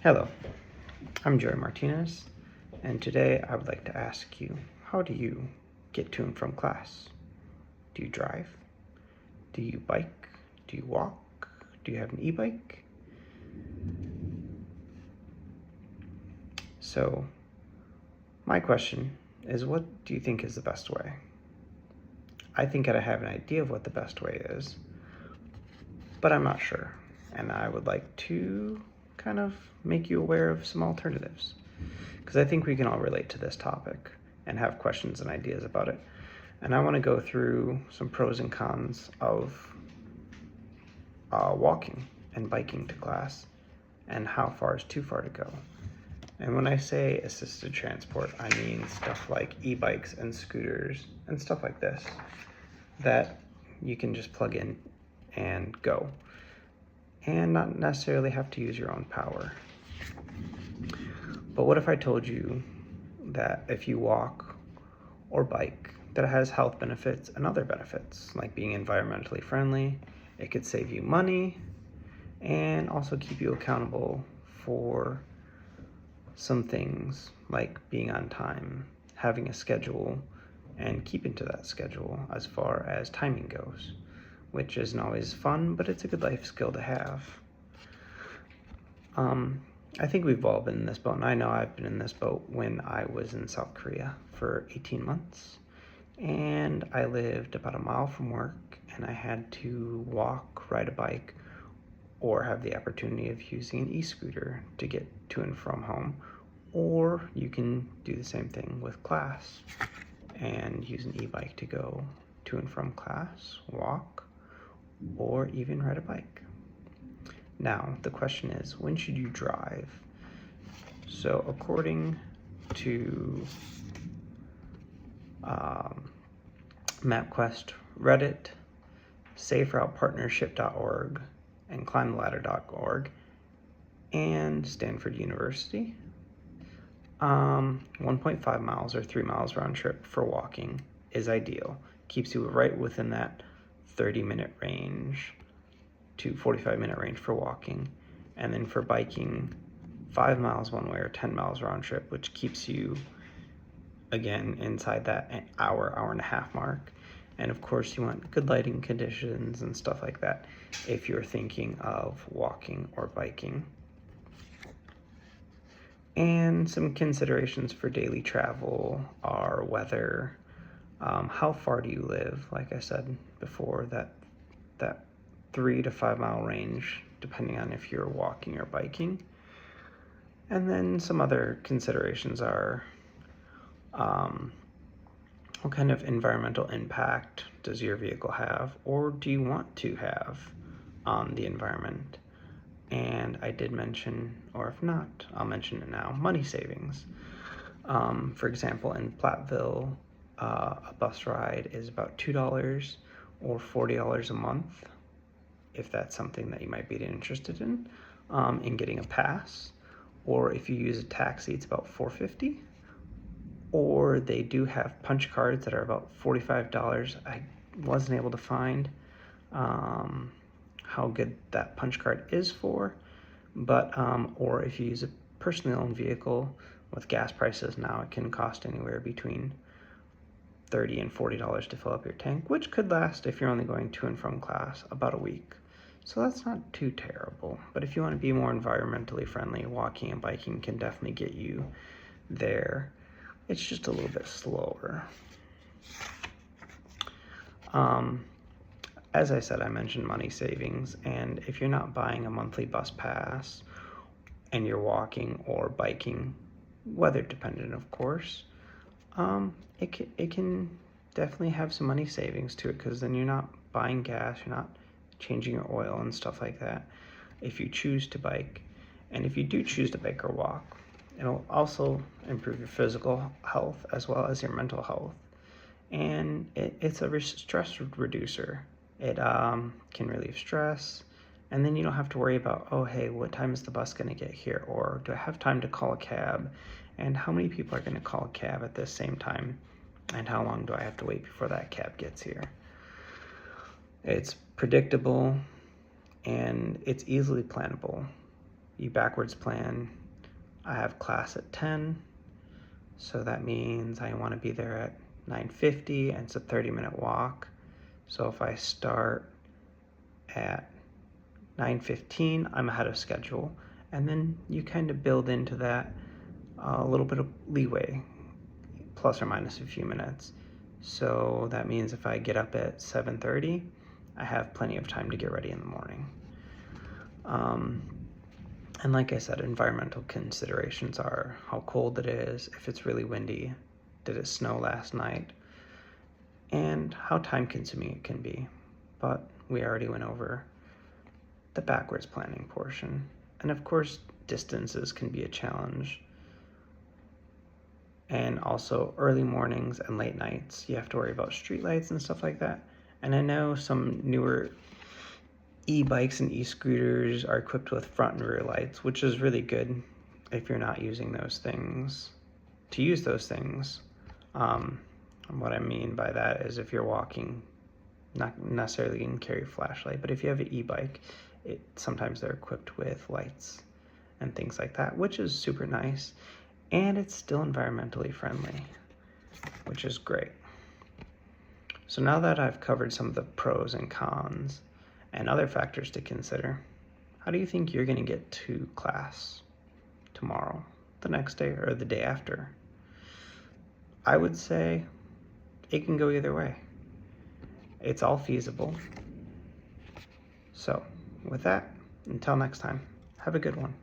Hello, I'm Jerry Martinez, and today I would like to ask you, how do you get to and from class? Do you drive? Do you bike? Do you walk? Do you have an e-bike? So, my question is, what do you think is the best way? I think I have an idea of what the best way is, but I'm not sure, and I would like to kind of make you aware of some alternatives, because I think we can all relate to this topic and have questions and ideas about it. And I want to go through some pros and cons of walking and biking to class and how far is too far to go. And when I say assisted transport, I mean stuff like e-bikes and scooters and stuff like this that you can just plug in and go and not necessarily have to use your own power. But what if I told you that if you walk or bike, that it has health benefits and other benefits, like being environmentally friendly, it could save you money, and also keep you accountable for some things like being on time, having a schedule, and keeping to that schedule as far as timing goes, which isn't always fun, but it's a good life skill to have. I think we've all been in this boat, and I know I've been in this boat when I was in South Korea for 18 months, and I lived about a mile from work, and I had to walk, ride a bike, or have the opportunity of using an e-scooter to get to and from home, or you can do the same thing with class and use an e-bike to go to and from class, walk, or even ride a bike. Now, the question is, when should you drive? So according to MapQuest, Reddit, SafeRoutePartnership.org, and ClimbTheLadder.org, and Stanford University, 1.5 miles or 3 miles round trip for walking is ideal. Keeps you right within that 30-minute range to 45-minute range for walking. And then for biking, 5 miles one way or 10 miles round trip, which keeps you, again, inside that hour and a half mark. And of course, you want good lighting conditions and stuff like that if you're thinking of walking or biking. And some considerations for daily travel are weather, how far do you live? Like I said before, that 3 to 5 mile range, depending on if you're walking or biking. And then some other considerations are what kind of environmental impact does your vehicle have, or do you want to have on the environment? And I did mention, or if not, I'll mention it now, money savings. For example, in Platteville, a bus ride is about $2 or $40 a month, if that's something that you might be interested in getting a pass. Or if you use a taxi, it's about $4.50. Or they do have punch cards that are about $45. I wasn't able to find how good that punch card is for, but or if you use a personally owned vehicle, with gas prices now, it can cost anywhere between $30 and $40 to fill up your tank, which could last, if you're only going to and from class, about a week. So that's not too terrible. But if you want to be more environmentally friendly, walking and biking can definitely get you there. It's just a little bit slower. As I said, I mentioned money savings, and if you're not buying a monthly bus pass and you're walking or biking, weather dependent of course, it can definitely have some money savings to it, because then you're not buying gas, you're not changing your oil and stuff like that if you choose to bike. And if you do choose to bike or walk, it'll also improve your physical health as well as your mental health. And it's a stress reducer. It can relieve stress, and then you don't have to worry about, oh, hey, what time is the bus going to get here? Or do I have time to call a cab? And how many people are going to call a cab at the same time? And how long do I have to wait before that cab gets here? It's predictable, and it's easily plannable. you backwards plan, I have class at 10, so that means I want to be there at 9:50, and it's a 30-minute walk. So if I start at 9:15, I'm ahead of schedule, and then you kind of build into that a little bit of leeway, plus or minus a few minutes. So that means if I get up at 7:30, I have plenty of time to get ready in the morning. And like I said, environmental considerations are how cold it is, if it's really windy, did it snow last night, and how time consuming it can be. But we already went over the backwards planning portion. And of course, distances can be a challenge. And also early mornings and late nights, you have to worry about streetlights and stuff like that. And I know some newer e-bikes and e-scooters are equipped with front and rear lights, which is really good if you're not using those things to use those things. What I mean by that is if you're walking, not necessarily you can carry a flashlight, but if you have an e-bike, sometimes they're equipped with lights and things like that, which is super nice, and it's still environmentally friendly, which is great. So now that I've covered some of the pros and cons and other factors to consider, how do you think you're going to get to class tomorrow, the next day, or the day after? I would say it can go either way. It's all feasible. So with that, until next time, have a good one.